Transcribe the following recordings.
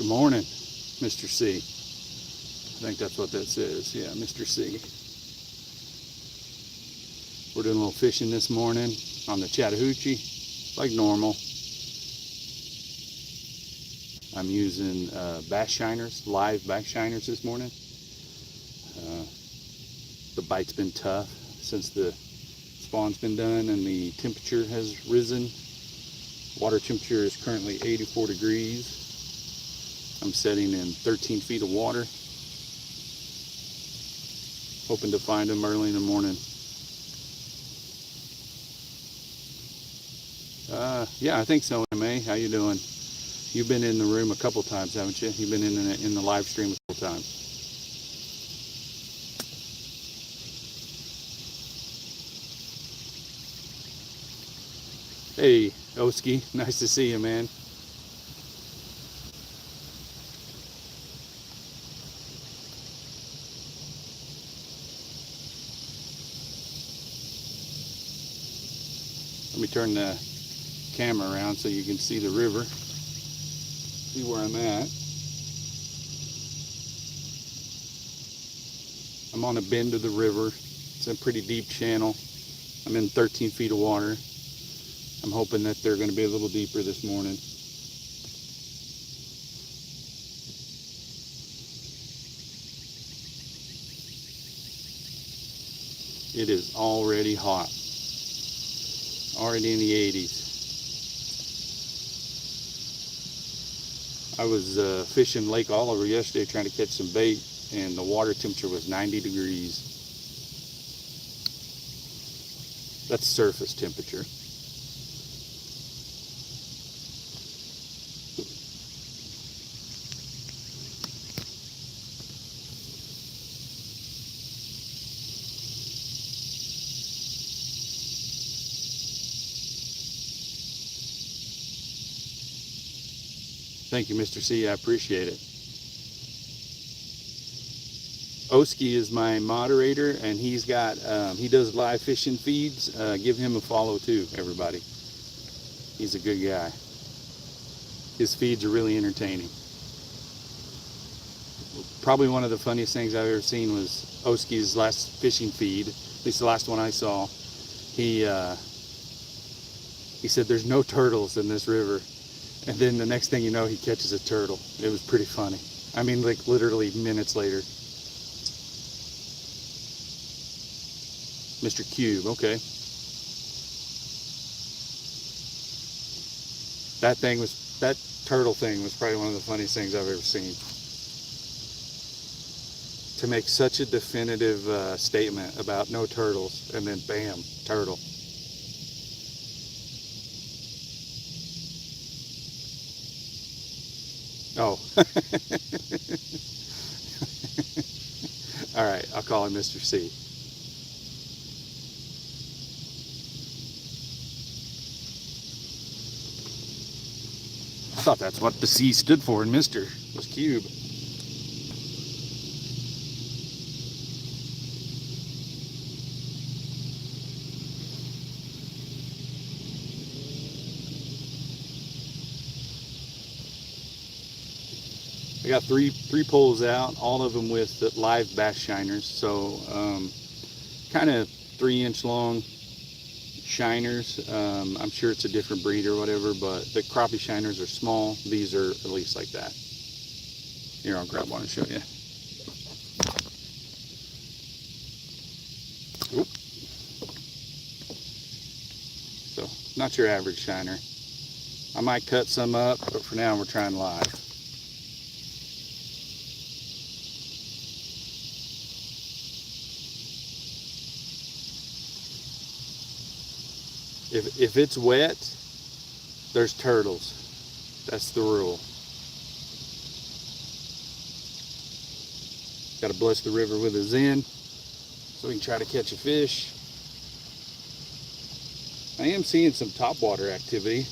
Good morning, Mr. C. I think that's what that says. Yeah, Mr. C. We're doing a little fishing this morning on the Chattahoochee, like normal. I'm using bass shiners, live bass shiners this morning. The bite's been tough since the spawn's been done and the temperature has risen. Water temperature is currently 84 degrees. I'm setting in 13 feet of water, hoping to find them early in the morning. Yeah, I think so, MA. How you doing? You've been in the room a couple times, haven't you? You've been in the live stream a couple times. Hey, Oski, nice to see you, man. Let me turn the camera around so you can see the river, see where I'm at. I'm on a bend of the river. It's a pretty deep channel. I'm in 13 feet of water. I'm hoping that they're going to be a little deeper this morning. It is already hot. Already in the 80s. I was fishing Lake Oliver yesterday trying to catch some bait, and the water temperature was 90 degrees. That's surface temperature. Thank you, Mr. C. I appreciate it. Oski is my moderator, and he's got he does live fishing feeds. Give him a follow too, everybody. He's a good guy. His feeds are really entertaining. Probably one of the funniest things I've ever seen was Oski's last fishing feed, at least the last one I saw. He said there's no turtles in this river. And then the next thing you know, he catches a turtle. It was pretty funny. I mean, like literally minutes later. Mr. Cube, okay. That turtle thing was probably one of the funniest things I've ever seen. To make such a definitive statement about no turtles, and then bam, turtle. Oh. All right, I'll call him Mr. C. I thought that's what the C stood for in Mr. was cube. I got three poles out, all of them with the live bass shiners. So kind of 3-inch long shiners. I'm sure it's a different breed or whatever, but the crappie shiners are small. These are at least like that. Here, I'll grab one and show you. Oop. So not your average shiner. I might cut some up, but for now we're trying live. If it's wet, there's turtles. That's the rule. Got to bless the river with a Zen so we can try to catch a fish. I am seeing some topwater activity.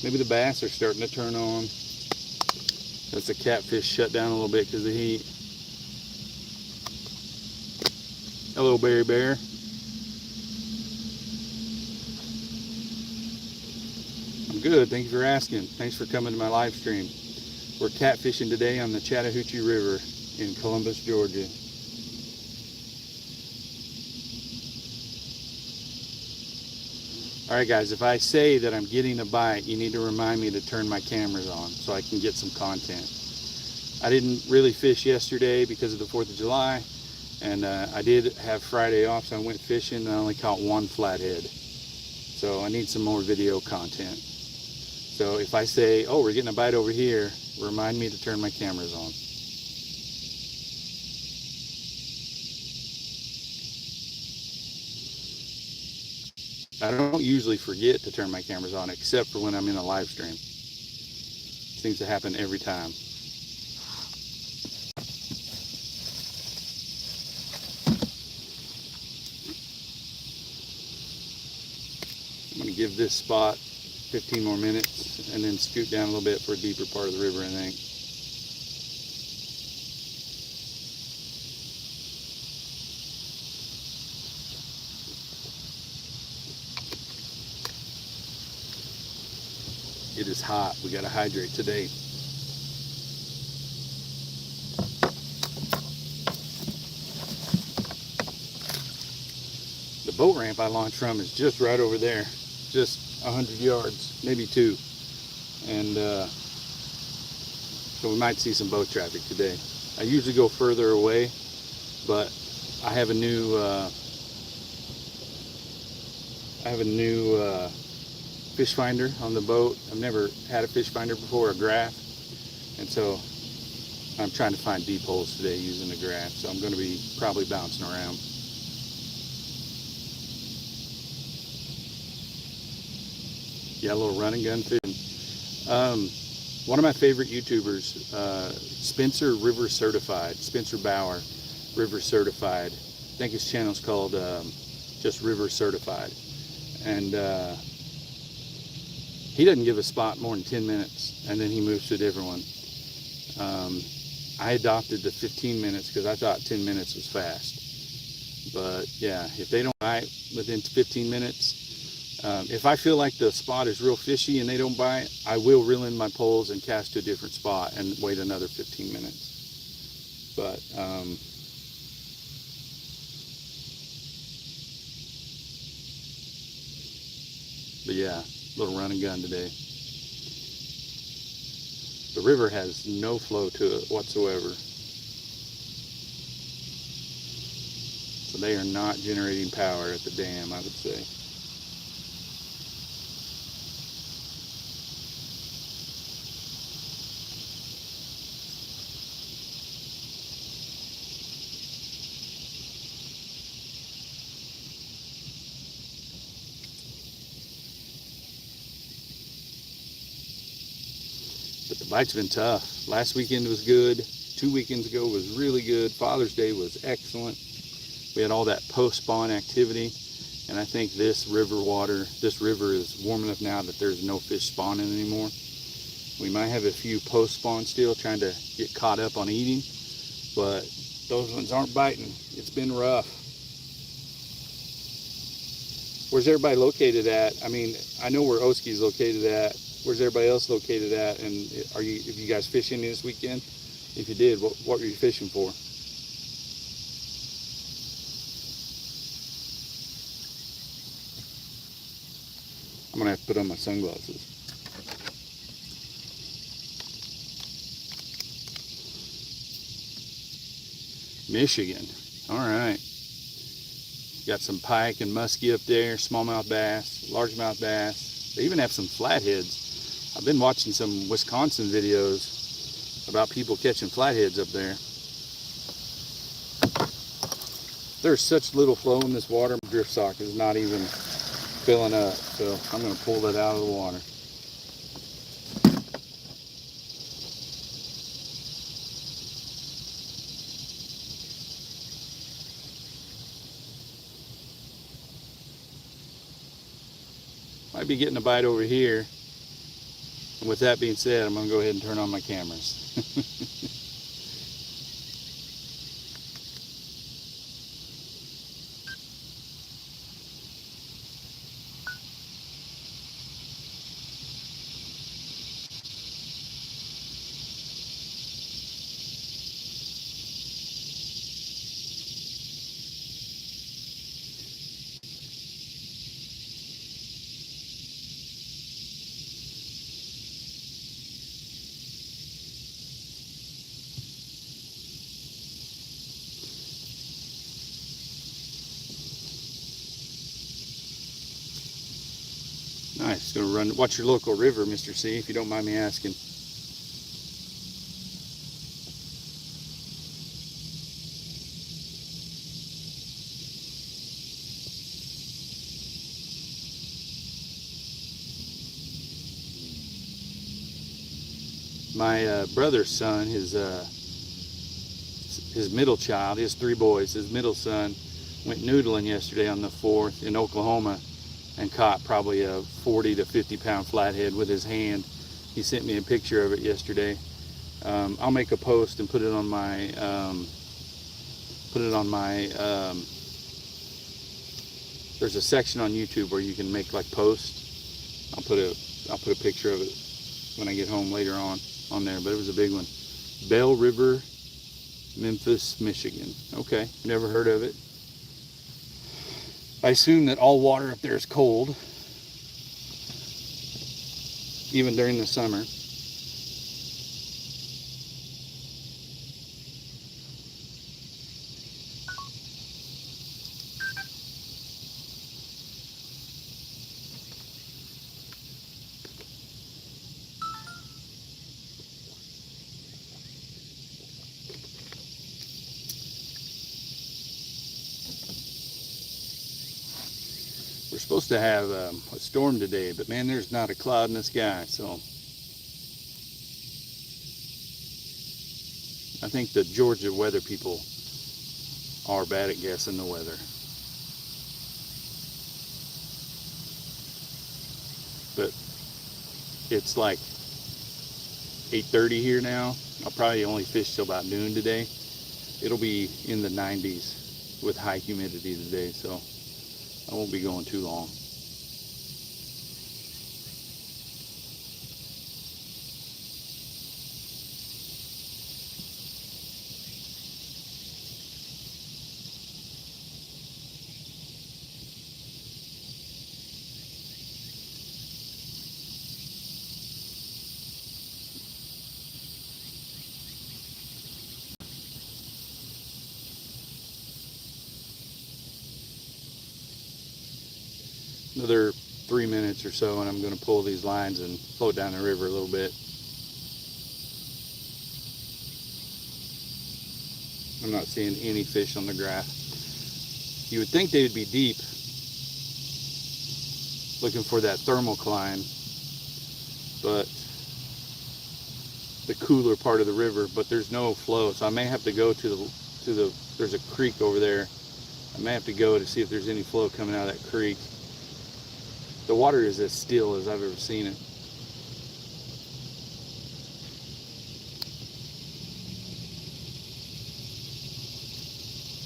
Maybe the bass are starting to turn on. That's the catfish shut down a little bit because of the heat. Hello, Berry Bear. I'm good. Thank you for asking. Thanks for coming to my live stream. We're catfishing today on the Chattahoochee River in Columbus, Georgia. Alright guys, if I say that I'm getting a bite, you need to remind me to turn my cameras on so I can get some content. I didn't really fish yesterday because of the 4th of July, and I did have Friday off, so I went fishing and I only caught one flathead. So I need some more video content. So if I say, oh, we're getting a bite over here, remind me to turn my cameras on. I don't usually forget to turn my cameras on except for when I'm in a live stream. Seems to happen every time. I'm going to give this spot 15 more minutes and then scoot down a little bit for a deeper part of the river, I think. It is hot. We got to hydrate today. The boat ramp I launched from is just right over there, just 100 yards, maybe 2. And so we might see some boat traffic today. I usually go further away, but I have a new fish finder on the boat. I've never had a fish finder before, a graph, and so I'm trying to find deep holes today using a graph. So I'm going to be probably bouncing around. Yeah, a little run and gun fishing. One of my favorite YouTubers, Spencer River Certified, Spencer Bauer, River Certified. I think his channel's called just River Certified, and he doesn't give a spot more than 10 minutes, and then he moves to a different one. I adopted the 15 minutes because I thought 10 minutes was fast. But yeah, if they don't bite within 15 minutes, if I feel like the spot is real fishy and they don't bite, I will reel in my poles and cast to a different spot and wait another 15 minutes. But yeah, little run and gun today. The river has no flow to it whatsoever. So they are not generating power at the dam, I would say. But the bite's been tough. Last weekend was good. 2 weekends ago was really good. Father's Day was excellent. We had all that post-spawn activity. And I think this river is warm enough now that there's no fish spawning anymore. We might have a few post-spawn still trying to get caught up on eating, but those ones aren't biting. It's been rough. Where's everybody located at? I mean, I know where Oski's located at. Where's everybody else located at? And if you guys fishing this weekend? If you did, what were you fishing for? I'm gonna have to put on my sunglasses. Michigan. All right. Got some pike and muskie up there, smallmouth bass, largemouth bass. They even have some flatheads. I've been watching some Wisconsin videos about people catching flatheads up there. There's such little flow in this water. My drift sock is not even filling up, so I'm going to pull that out of the water. Might be getting a bite over here. And with that being said, I'm going to go ahead and turn on my cameras. Just gonna run. Watch your local river, Mr. C, if you don't mind me asking. My brother's son, his middle child, he has 3 boys. His middle son went noodling yesterday on the 4th in Oklahoma and caught probably a 40 to 50 pound flathead with his hand. He sent me a picture of it yesterday. I'll make a post and put it on my there's a section on YouTube where you can make like posts. I'll put a picture of it when I get home later on there, but it was a big one. Bell River, Memphis, Michigan. Okay, never heard of it. I assume that all water up there is cold, even during the summer. We're supposed to have a storm today, but man, there's not a cloud in the sky, so I think the Georgia weather people are bad at guessing the weather. But it's like 8:30 here now. I'll probably only fish till about noon today. It'll be in the 90s with high humidity today, so I won't be going too long. Another 3 minutes or so and I'm going to pull these lines and float down the river a little bit. I'm not seeing any fish on the graph. You would think they would be deep, looking for that thermocline, but the cooler part of the river, but there's no flow, so I may have to go to the there's a creek over there. I may have to go to see if there's any flow coming out of that creek. The water is as still as I've ever seen it.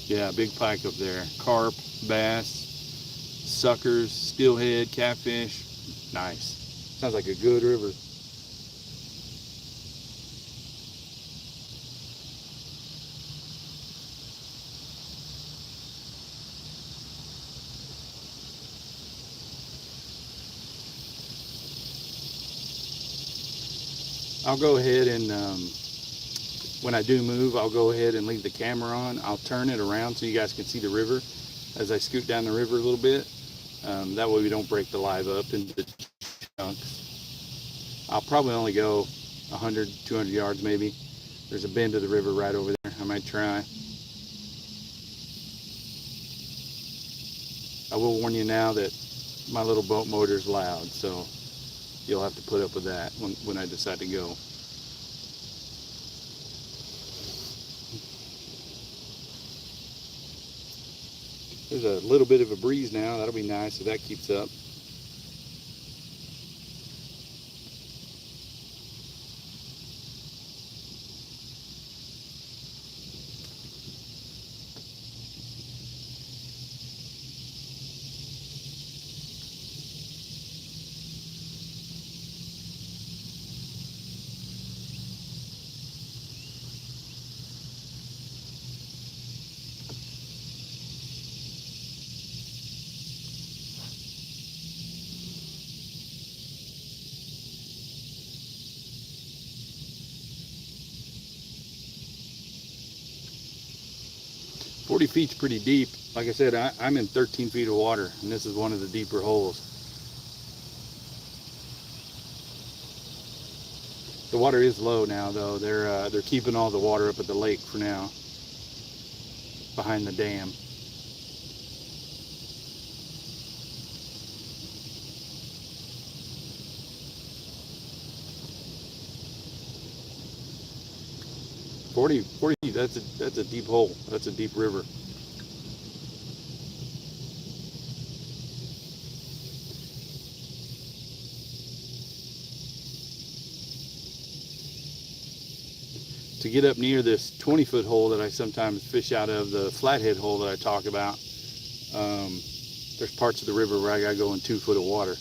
Yeah, big pike up there. Carp, bass, suckers, steelhead, catfish. Nice. Sounds like a good river. I'll go ahead and when I do move, I'll go ahead and leave the camera on. I'll turn it around so you guys can see the river as I scoot down the river a little bit. That way we don't break the live up into chunks. I'll probably only go 100, 200 yards maybe. There's a bend of the river right over there. I might try. I will warn you now that my little boat motor is loud, so you'll have to put up with that when I decide to go. There's a little bit of a breeze now. That'll be nice if that keeps up. "40 feet's pretty deep." Like I said, I'm in 13 feet of water, and this is one of the deeper holes. The water is low now, though. They're keeping all the water up at the lake for now, behind the dam. Forty, that's a deep hole. That's a deep river. To get up near this 20-foot hole that I sometimes fish out of, the flathead hole that I talk about, there's parts of the river where I gotta go in 2 foot of water.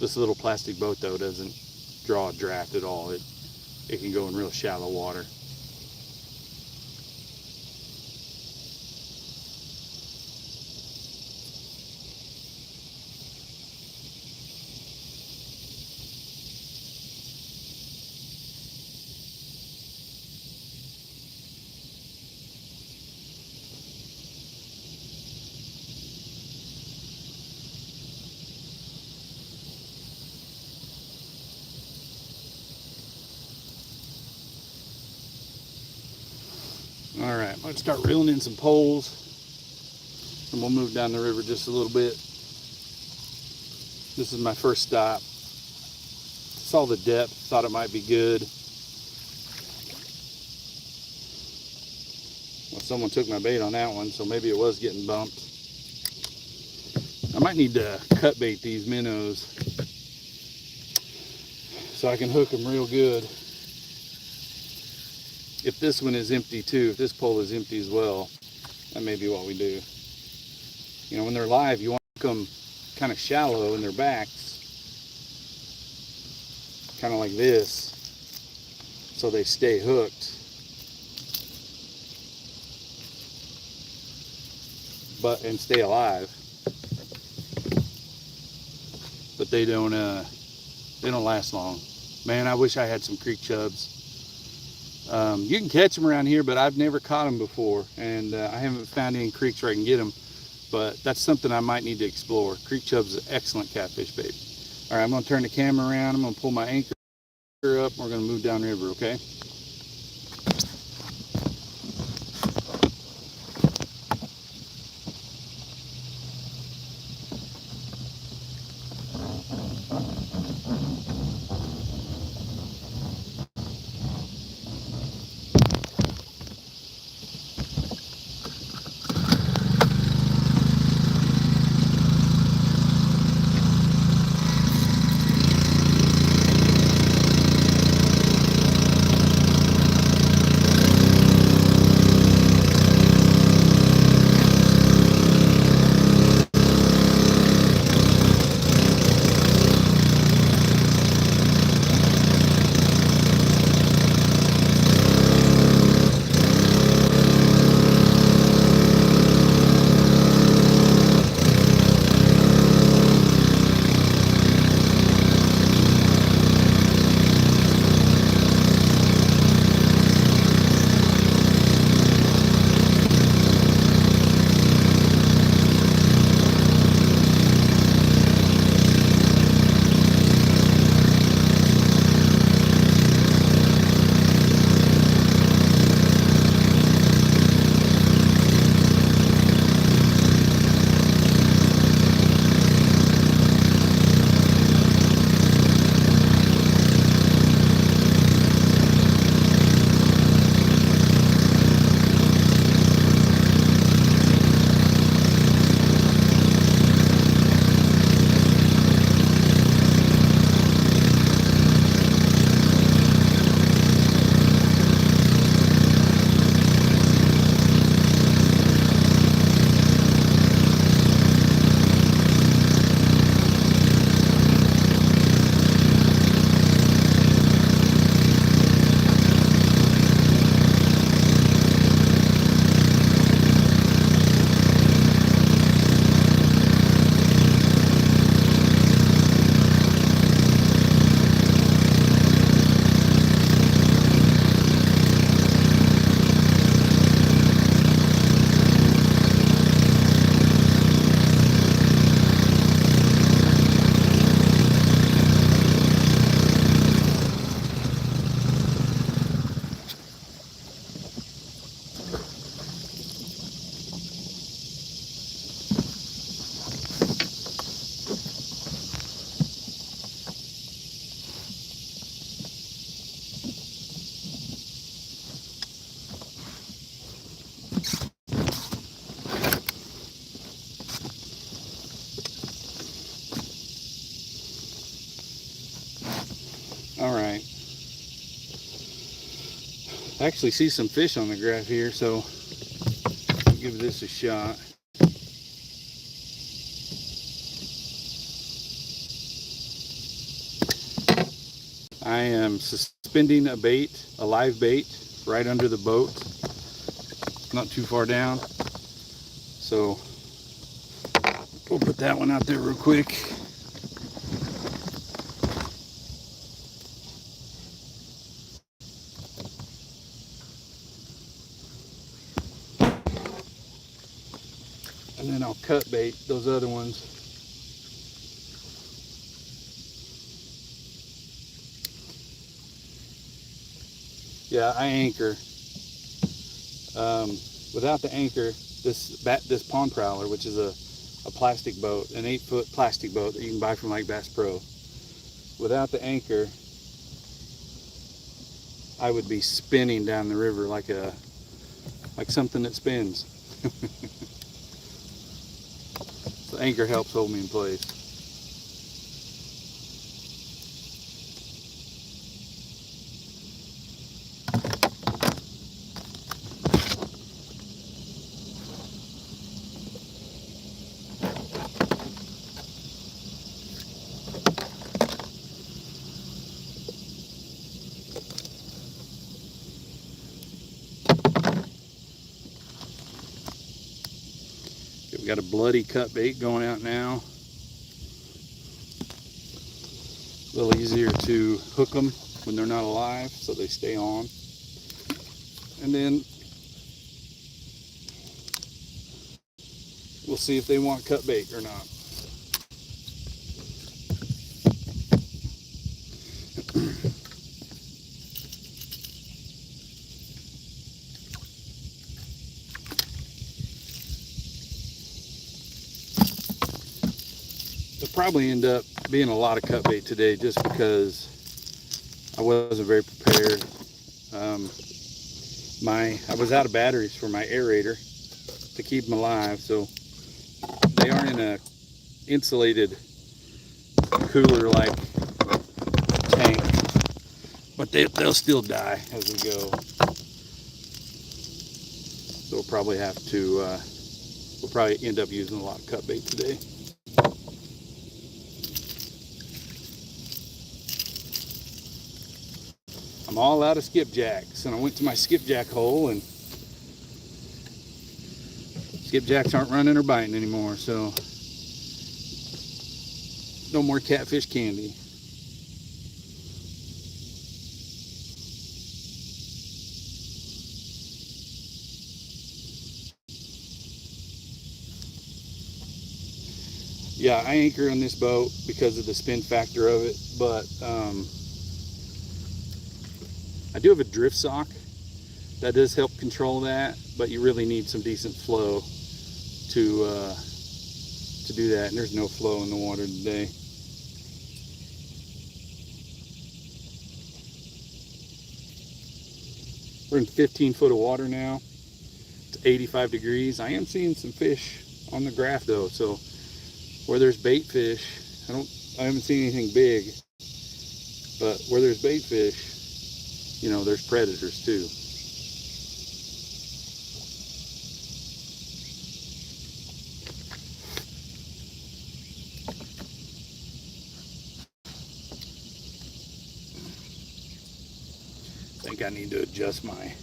This little plastic boat, though, doesn't draw a draft at all. It can go in real shallow water. All right, I'm gonna start reeling in some poles, and we'll move down the river just a little bit. This is my first stop. Saw the depth, thought it might be good. Well, someone took my bait on that one, so maybe it was getting bumped. I might need to cut bait these minnows so I can hook them real good. If this one is empty too, if this pole is empty as well, that may be what we do. You know, when they're live, you want to hook them kind of shallow in their backs, kind of like this, so they stay hooked. And stay alive. But they don't last long. Man, I wish I had some creek chubs. You can catch them around here, but I've never caught them before, and I haven't found any creeks where I can get them, but that's something I might need to explore. Creek chubs is an excellent catfish bait. All right, I'm going to turn the camera around. I'm going to pull my anchor up. We're going to move downriver, okay? All right. I actually see some fish on the graph here, so I'll give this a shot. I am suspending a bait, a live bait, right under the boat, not too far down. So we'll put that one out there real quick. And then I'll cut bait those other ones. Yeah, I anchor. Without the anchor, this pond prowler, which is a plastic boat, an 8-foot plastic boat that you can buy from like Bass Pro. Without the anchor, I would be spinning down the river like something that spins. So the anchor helps hold me in place. We got a bloody cut bait going out now. A little easier to hook them when they're not alive, so they stay on. And then we'll see if they want cut bait or not. There'll probably end up being a lot of cut bait today just because I wasn't very prepared. I was out of batteries for my aerator to keep them alive, so they aren't in a insulated cooler like tank, but they'll still die as we go. So we'll probably have to we'll probably end up using a lot of cut bait today. I'm all out of skipjacks, and I went to my skipjack hole, and skipjacks aren't running or biting anymore, so no more catfish candy. Yeah, I anchor on this boat because of the spin factor of it, but I do have a drift sock that does help control that, but you really need some decent flow to do that, and there's no flow in the water today. We're in 15 foot of water now. It's 85 degrees. I am seeing some fish on the graph though, so where there's bait fish, I haven't seen anything big, but where there's bait fish, you know, there's predators too. I think I need to adjust my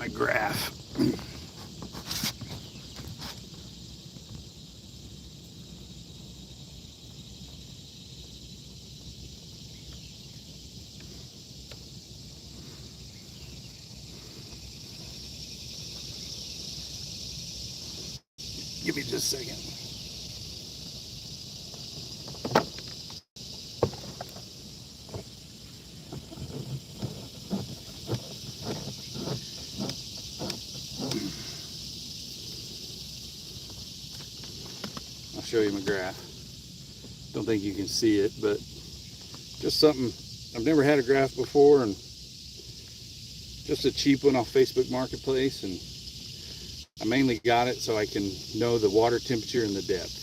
graph. Give me just a second. I'll show you my graph. Don't think you can see it, but just something. I've never had a graph before, and just a cheap one off Facebook Marketplace, and I mainly got it so I can know the water temperature and the depth.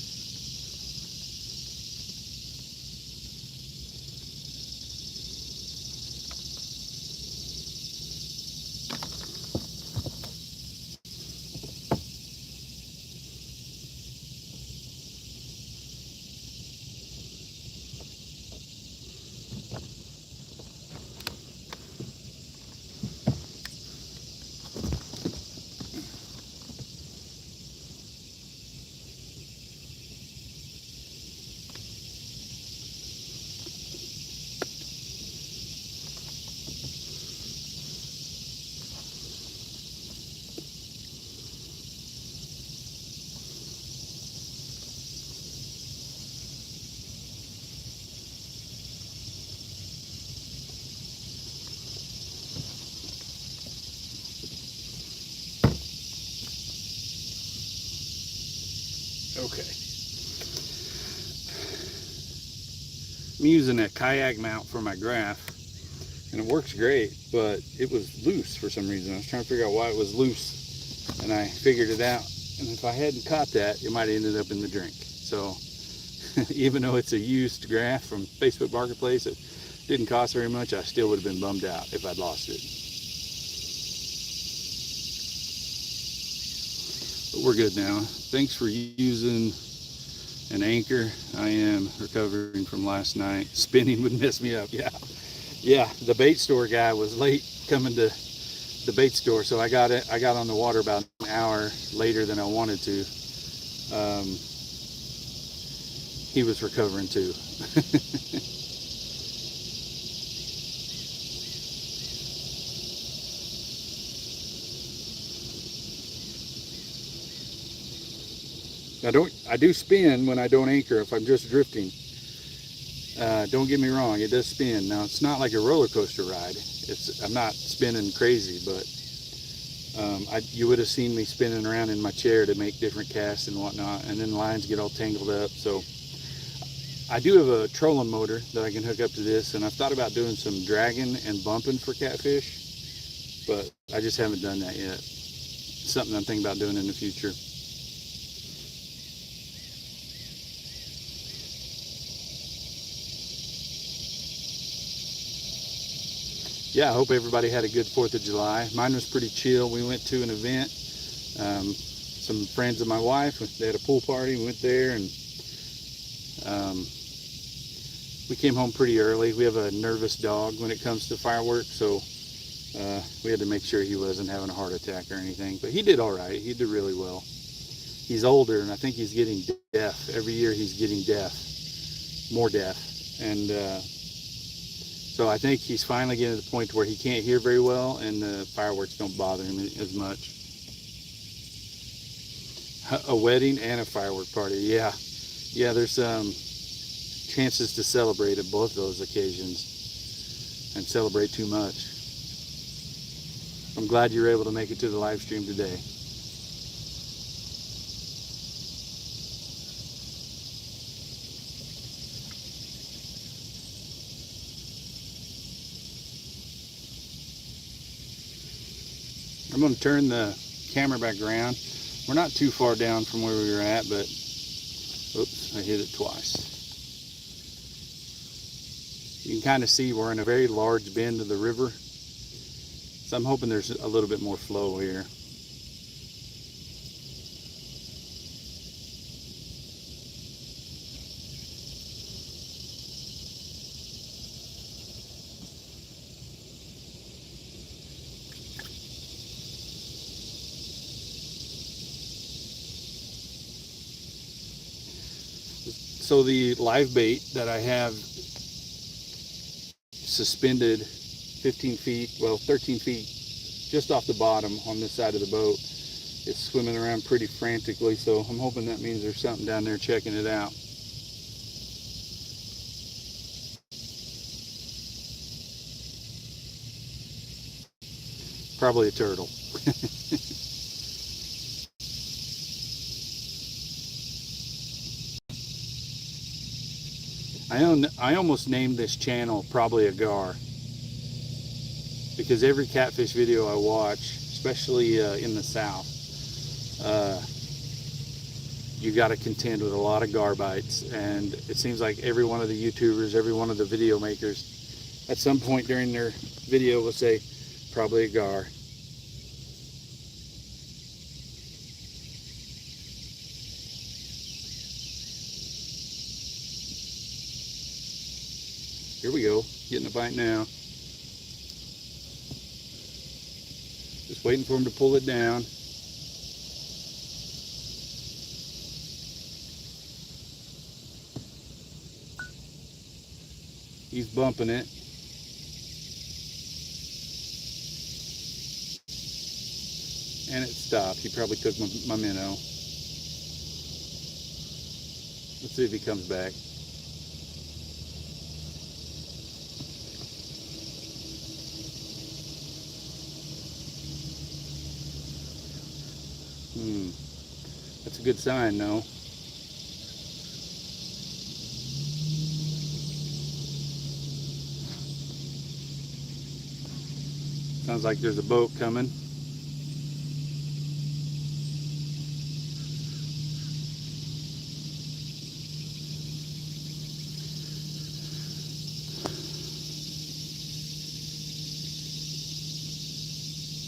I'm using a kayak mount for my graph, and it works great, but it was loose for some reason. I was trying to figure out why it was loose, and I figured it out. And if I hadn't caught that, it might have ended up in the drink. So even though it's a used graph from Facebook Marketplace, it didn't cost very much, I still would have been bummed out if I'd lost it. But we're good now. Thanks for using an anchor. I am recovering from last night. Spinning would mess me up. Yeah, the bait store guy was late coming to the bait store, so I got on the water about an hour later than I wanted to. He was recovering too. I do spin when I don't anchor if I'm just drifting. Don't get me wrong, it does spin. Now it's not like a roller coaster ride. I'm not spinning crazy, but you would have seen me spinning around in my chair to make different casts and whatnot, and then lines get all tangled up. So I do have a trolling motor that I can hook up to this, and I've thought about doing some dragging and bumping for catfish, but I just haven't done that yet. It's something I'm thinking about doing in the future. Yeah, I hope everybody had a good 4th of July. Mine was pretty chill. We went to an event. Some friends of my wife, they had a pool party. We went there, and we came home pretty early. We have a nervous dog when it comes to fireworks, so we had to make sure he wasn't having a heart attack or anything. But he did all right. He did really well. He's older, and I think he's getting deaf. Every year he's getting deaf, more deaf. And so I think he's finally getting to the point where he can't hear very well, and the fireworks don't bother him as much. A wedding and a firework party, yeah. There's chances to celebrate at both those occasions and celebrate too much. I'm glad you were able to make it to the live stream today. I'm going to turn the camera back around. We're not too far down from where we were at, but oops, I hit it twice. You can kind of see we're in a very large bend of the river, so I'm hoping there's a little bit more flow here. So the live bait that I have suspended 13 feet just off the bottom on this side of the boat, it's swimming around pretty frantically, so I'm hoping that means there's something down there checking it out. Probably a turtle. I almost named this channel Probably a Gar, because every catfish video I watch, especially in the South, you got to contend with a lot of gar bites, and it seems like every one of the YouTubers, every one of the video makers, at some point during their video will say, probably a gar. Here we go, getting a bite now. Just waiting for him to pull it down. He's bumping it. And it stopped. He probably took my minnow. Let's see if he comes back. That's a good sign, though. Sounds like there's a boat coming.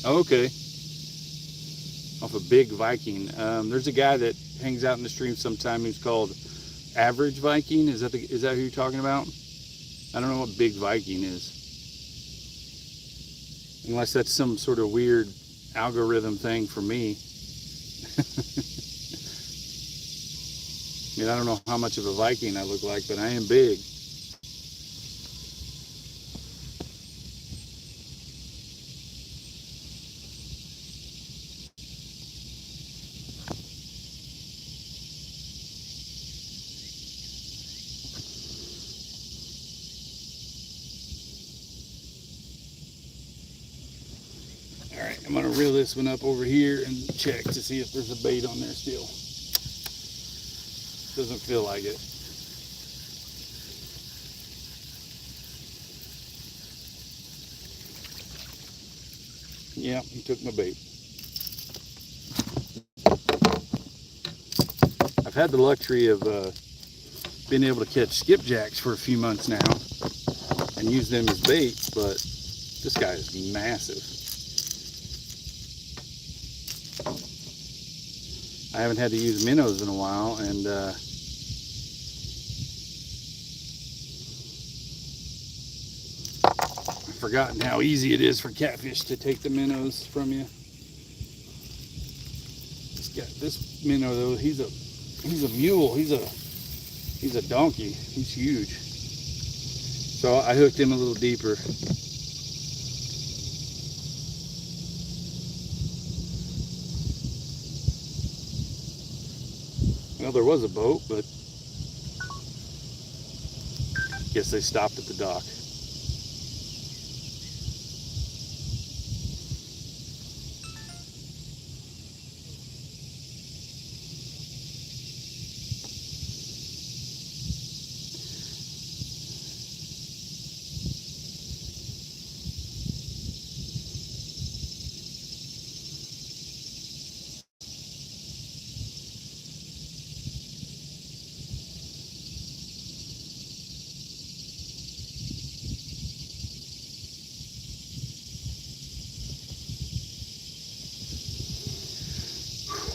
Okay. Off a Big Viking. There's a guy that hangs out in the stream sometime who's called Average Viking. Is that who you're talking about? I don't know what Big Viking is. Unless that's some sort of weird algorithm thing for me. I mean, I don't know how much of a Viking I look like, but I am big. Alright, I'm going to reel this one up over here and check to see if there's a bait on there still. Doesn't feel like it. Yeah, he took my bait. I've had the luxury of being able to catch skipjacks for a few months now and use them as bait, but this guy is massive. I haven't had to use minnows in a while, and I've forgotten how easy it is for catfish to take the minnows from you. This minnow though, he's a mule. He's a donkey. He's huge. So I hooked him a little deeper. Well, there was a boat, but guess they stopped at the dock.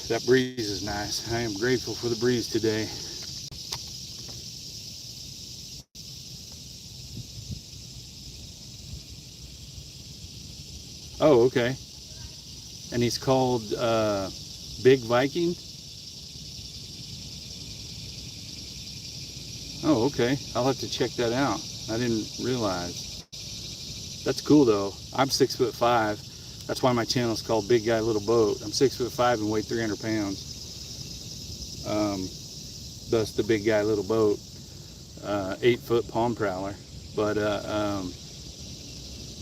That breeze is nice. I am grateful for the breeze today. Oh, okay. And he's called Big Viking? Oh, okay. I'll have to check that out. I didn't realize. That's cool though. I'm 6'5". That's why my channel is called Big Guy Little Boat. I'm 6'5" and weigh 300 pounds. Thus the Big Guy Little Boat. 8-foot palm prowler. But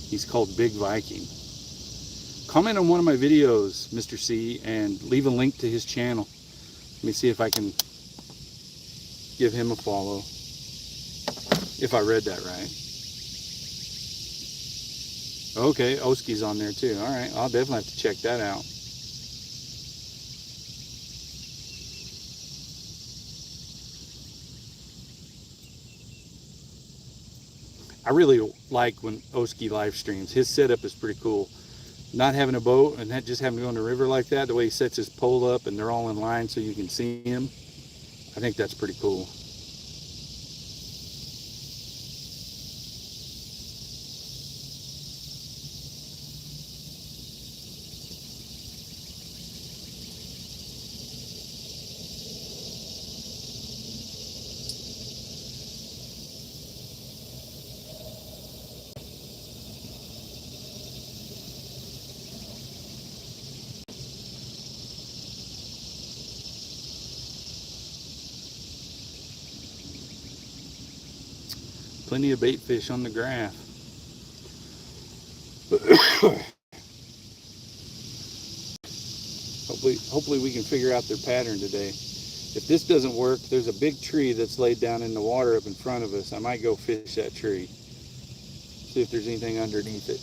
he's called Big Viking. Comment on one of my videos, Mr. C, and leave a link to his channel. Let me see if I can give him a follow. If I read that right. Okay, Oski's on there too. All right, I'll definitely have to check that out. I really like when Oski live streams. His setup is pretty cool. Not having a boat and just having to go in the river like that, the way he sets his pole up and they're all in line so you can see him, I think that's pretty cool. Plenty of bait fish on the graph. Hopefully we can figure out their pattern today. If this doesn't work, there's a big tree that's laid down in the water up in front of us. I might go fish that tree. See if there's anything underneath it.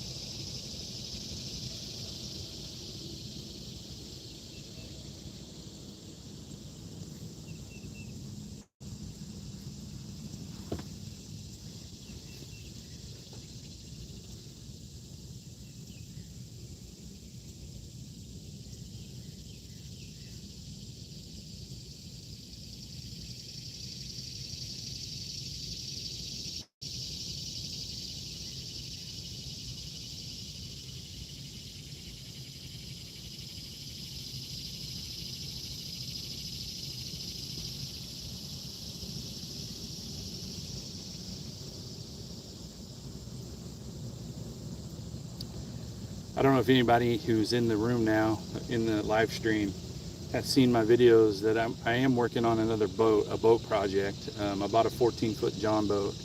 I don't know if anybody who's in the room now in the live stream have seen my videos that I am working on another boat, a boat project. I bought a 14-foot John boat,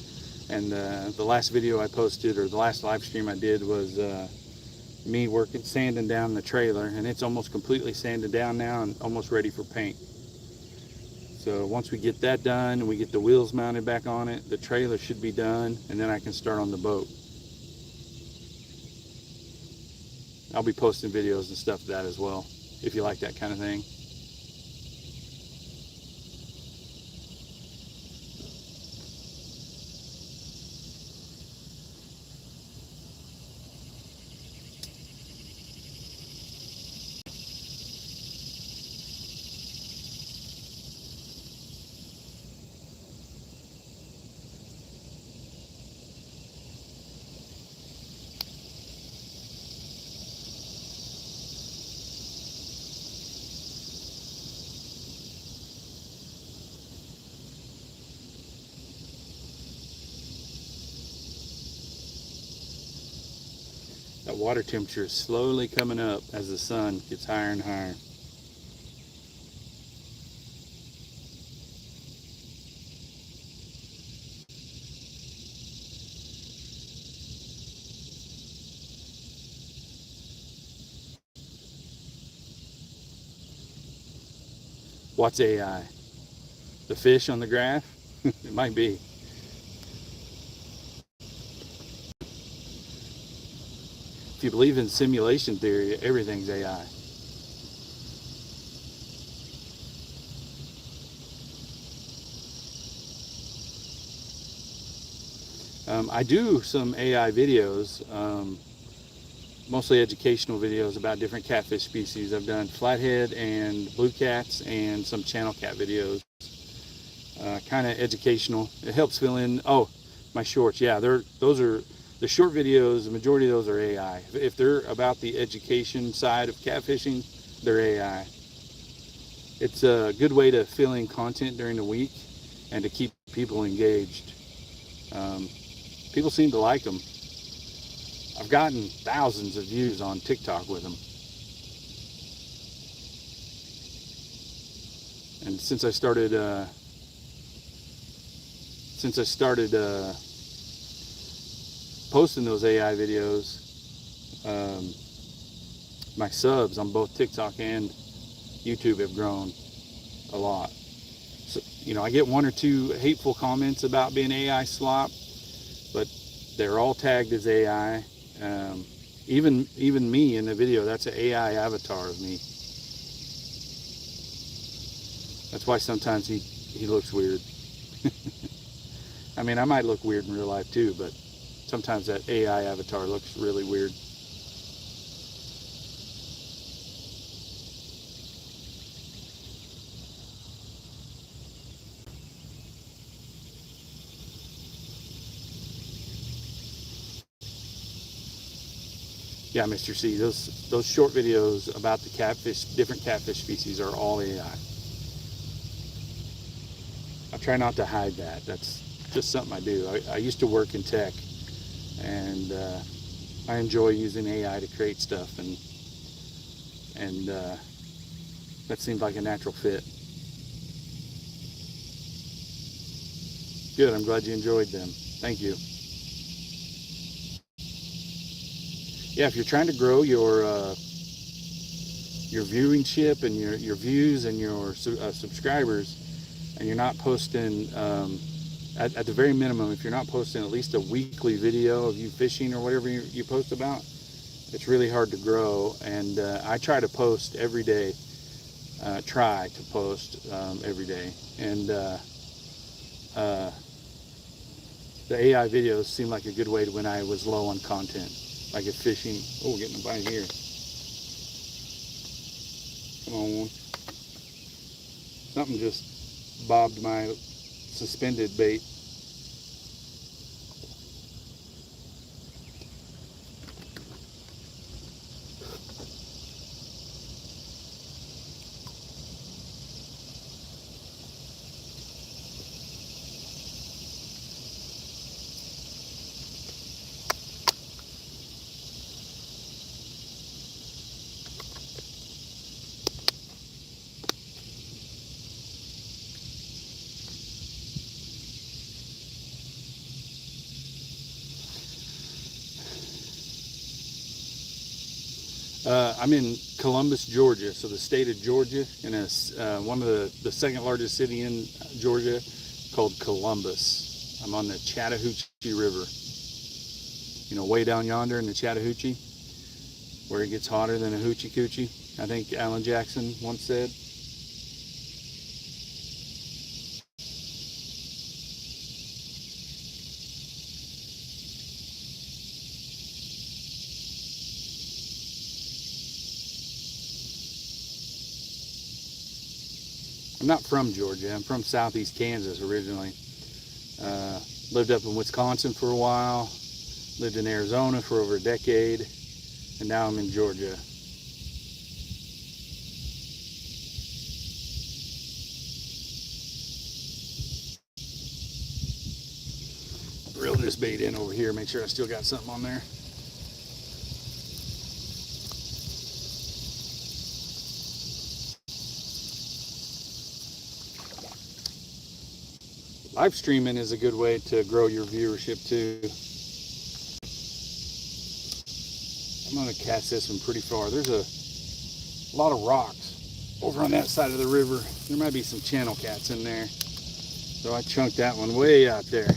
and the last video I posted, or the last live stream I did, was me working, sanding down the trailer, and it's almost completely sanded down now and almost ready for paint. So once we get that done and we get the wheels mounted back on it, the trailer should be done, and then I can start on the boat. I'll be posting videos and stuff of that as well, if you like that kind of thing. That water temperature is slowly coming up as the sun gets higher and higher. What's AI? The fish on the graph? It might be. If you believe in simulation theory, everything's AI. I do some AI videos, mostly educational videos about different catfish species. I've done flathead and blue cats and some channel cat videos. Kind of educational. It helps fill in. Oh, my shorts. Yeah, those are the short videos. The majority of those are AI. If they're about the education side of catfishing, they're AI. It's a good way to fill in content during the week and to keep people engaged. People seem to like them. I've gotten thousands of views on TikTok with them. And since I started posting those AI videos, my subs on both TikTok and YouTube have grown a lot. So, you know, I get one or two hateful comments about being AI slop, but they're all tagged as AI. Even me in the video, that's an AI avatar of me. That's why sometimes he looks weird. I mean, I might look weird in real life too, but sometimes that AI avatar looks really weird. Yeah, Mr. C, those short videos about the catfish, different catfish species, are all AI. I try not to hide that. That's just something I do. I used to work in tech, and I enjoy using AI to create stuff, and that seemed like a natural fit. Good. I'm glad you enjoyed them. Thank you. Yeah, if you're trying to grow your viewership and your views and your subscribers, and you're not posting, at the very minimum, if you're not posting at least a weekly video of you fishing or whatever you post about, it's really hard to grow. And I try to post every day, every day. And the AI videos seem like a good way to when I was low on content. Like if fishing, oh, we're getting a bite here. Come on. Something just bobbed my suspended bait. I'm in Columbus, Georgia, so the state of Georgia, in one of the second largest city in Georgia, called Columbus. I'm on the Chattahoochee River. You know, way down yonder in the Chattahoochee, where it gets hotter than a hoochie coochie, I think Alan Jackson once said. I'm not from Georgia. I'm from southeast Kansas originally. Lived up in Wisconsin for a while. Lived in Arizona for over a decade. And now I'm in Georgia. Reel this bait in over here. Make sure I still got something on there. Live streaming is a good way to grow your viewership too. I'm going to cast this one pretty far. There's a lot of rocks over on that side of the river. There might be some channel cats in there. So I chunked that one way out there.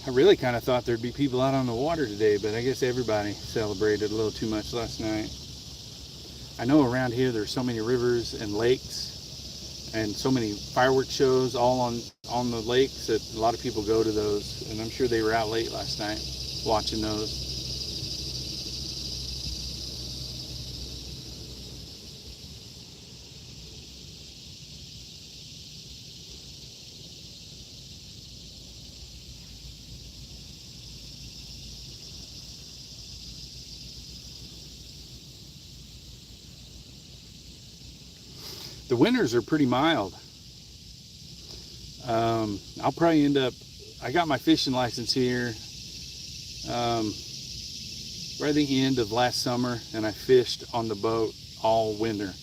I really kind of thought there'd be people out on the water today, but I guess everybody celebrated a little too much last night. I know around here there's so many rivers and lakes and so many fireworks shows all on the lakes that a lot of people go to those, and I'm sure they were out late last night watching those. The winters are pretty mild. I'll probably end up, I got my fishing license here right at the end of last summer, and I fished on the boat all winter.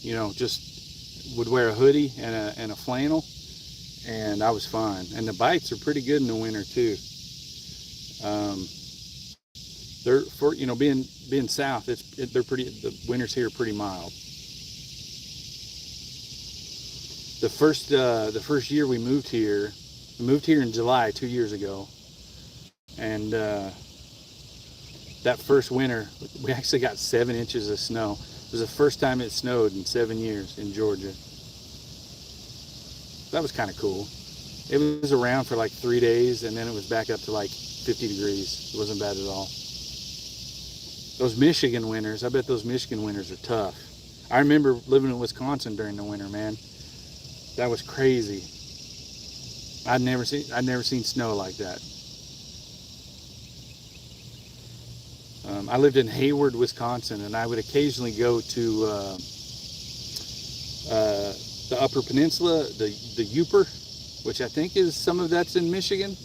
You know, just would wear a hoodie and a flannel, and I was fine. And the bites are pretty good in the winter too. They're, for, you know, being south, they're pretty, the winters here are pretty mild. The first year we moved here in July 2 years ago, and that first winter we actually got 7 inches of snow. It was the first time it snowed in 7 years in Georgia. That was kind of cool. It was around for like 3 days, and then it was back up to like 50 degrees. It wasn't bad at all. Those Michigan winters, I bet those Michigan winters are tough. I remember living in Wisconsin during the winter, man. That was crazy. I'd never seen snow like that. I lived in Hayward, Wisconsin, and I would occasionally go to the Upper Peninsula, the Upper, which I think is some of that's in Michigan.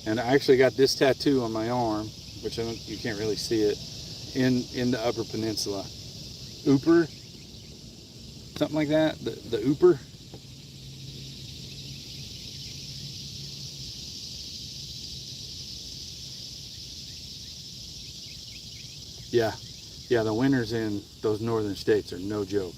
And I actually got this tattoo on my arm, which you can't really see it, in the Upper Peninsula. Upper, something like that. The Upper. Yeah, the winters in those northern states are no joke.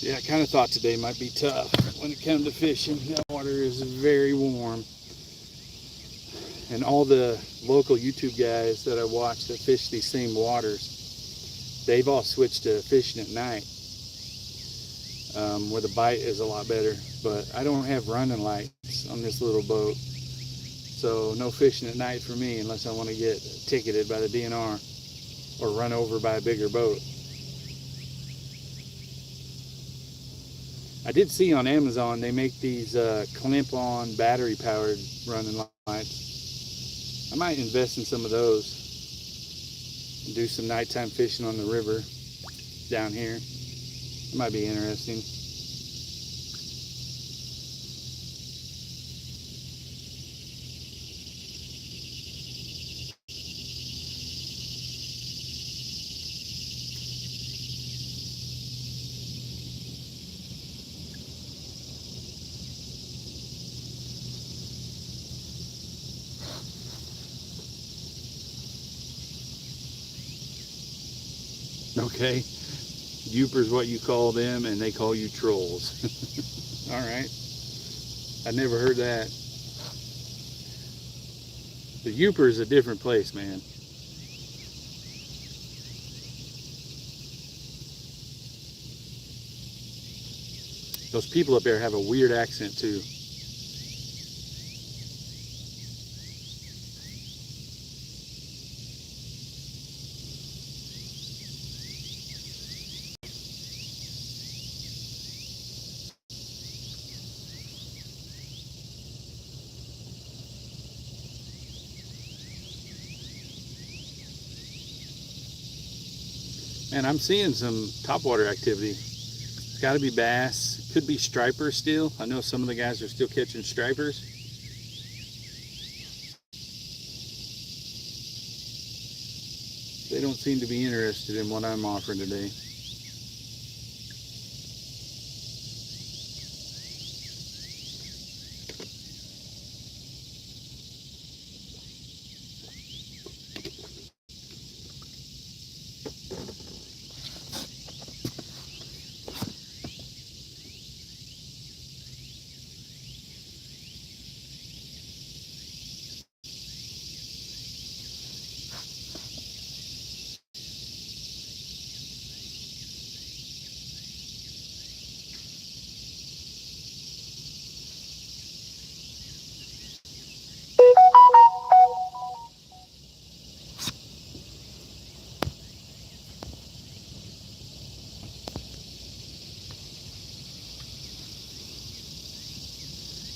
Yeah, I kind of thought today might be tough when it comes to fishing. That water is very warm. And all the local YouTube guys that I watch that fish these same waters, they've all switched to fishing at night, where the bite is a lot better. But I don't have running lights on this little boat, so no fishing at night for me unless I want to get ticketed by the DNR or run over by a bigger boat. I did see on Amazon they make these clamp-on battery-powered running lights. I might invest in some of those and do some nighttime fishing on the river down here. It might be interesting. Okay, Youper's what you call them, and they call you trolls. All right, I never heard that. The Youper is a different place, man. Those people up there have a weird accent too. And I'm seeing some topwater activity. It's got to be bass. Could be stripers still. I know some of the guys are still catching stripers. They don't seem to be interested in what I'm offering today.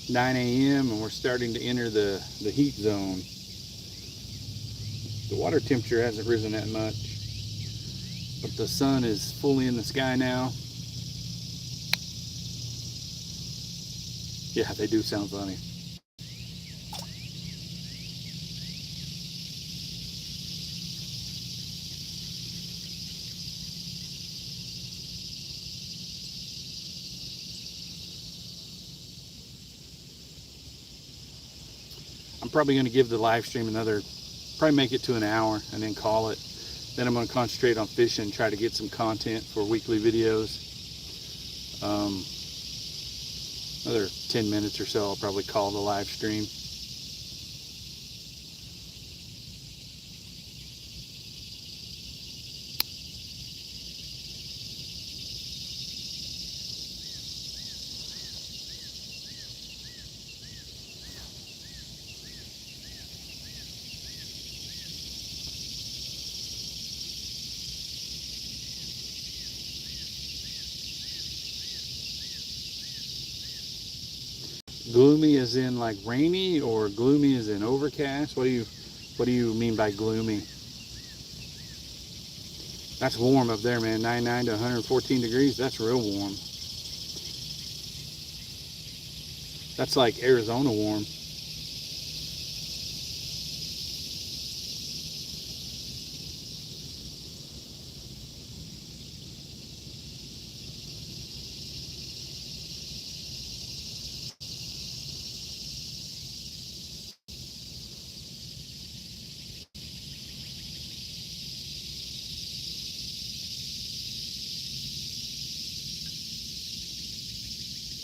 (9 a.m. and we're starting to enter the heat zone. The water temperature hasn't risen that much, but the sun is fully in the sky now. Yeah, they do sound funny. I'm probably going to give the live stream probably make it to an hour and then call it. Then I'm going to concentrate on fishing, try to get some content for weekly videos. Another 10 minutes or so, I'll probably call the live stream. Gloomy as in like rainy, or gloomy as in overcast? What do you mean by gloomy? That's warm up there, man. 99 to 114 degrees. That's real warm. That's like Arizona warm.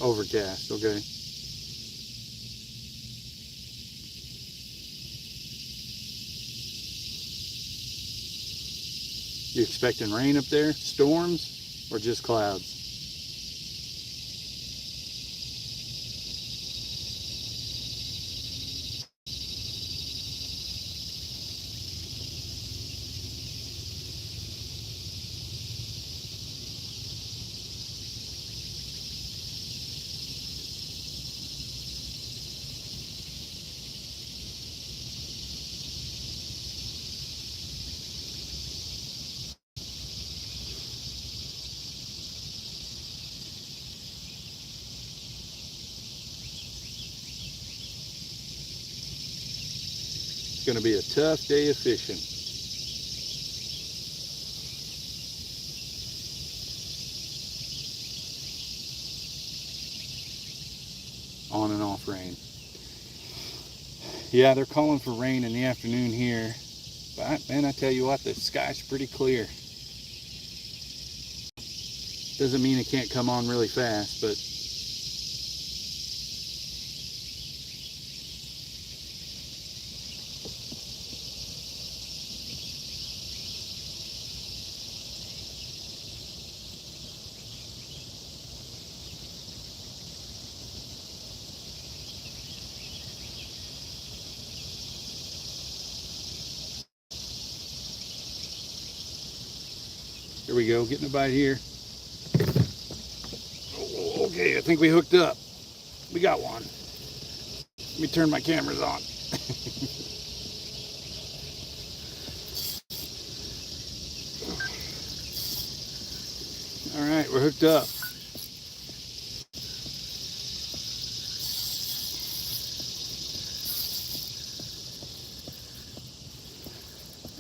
Overcast, okay. You expecting rain up there? Storms or just clouds? It's going to be a tough day of fishing. On and off rain. Yeah, they're calling for rain in the afternoon here. But man, I tell you what, the sky's pretty clear. Doesn't mean it can't come on really fast, but here we go, getting a bite here. Oh, okay, I think we hooked up. We got one. Let me turn my cameras on. All right, we're hooked up.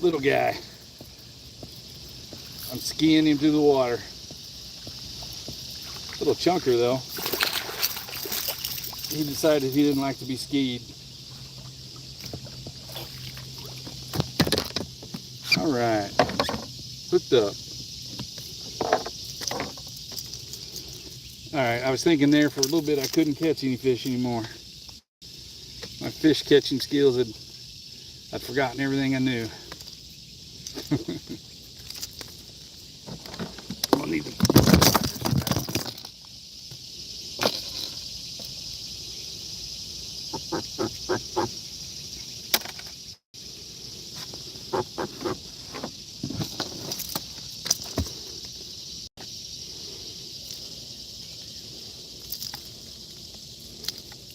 Little guy. I'm skiing him through the water. Little chunker though. He decided he didn't like to be skied. All right, hooked up. All right, I was thinking there for a little bit I couldn't catch any fish anymore. My fish catching skills I'd forgotten everything I knew. I'll need them.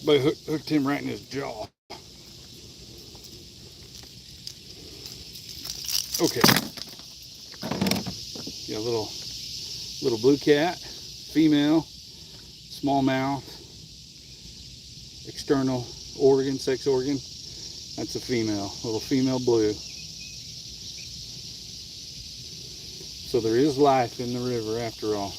But hooked him right in his jaw. Okay. Yeah, little blue cat, female, smallmouth, external organ, sex organ. That's a female, little female blue. So there is life in the river after all.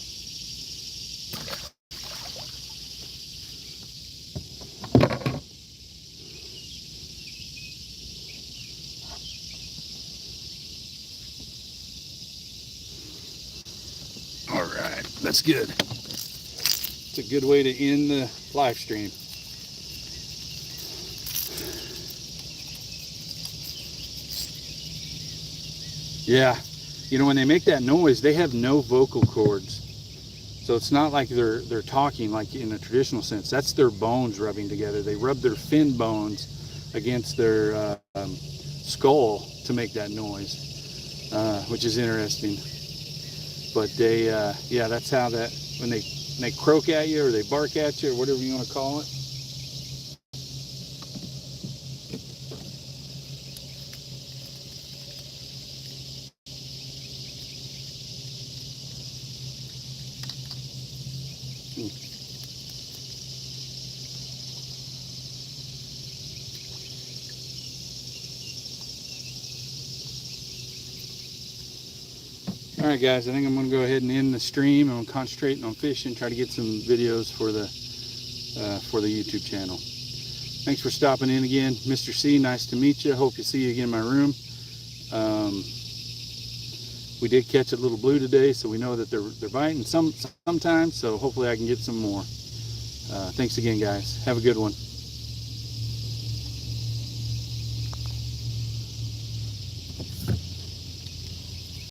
All right, that's good. It's a good way to end the live stream. Yeah, you know, when they make that noise, they have no vocal cords. So it's not like they're talking like in a traditional sense. That's their bones rubbing together. They rub their fin bones against their skull to make that noise, which is interesting. But they, yeah, that's how that, when they croak at you or they bark at you or whatever you want to call it. All right, guys, I think I'm going to go ahead and end the stream. I'm concentrating on fishing, try to get some videos for the YouTube channel. Thanks for stopping in again. Mr. C, nice to meet you. Hope to see you again in my room. We did catch a little blue today, so we know that they're biting sometimes, so hopefully I can get some more. Thanks again, guys. Have a good one.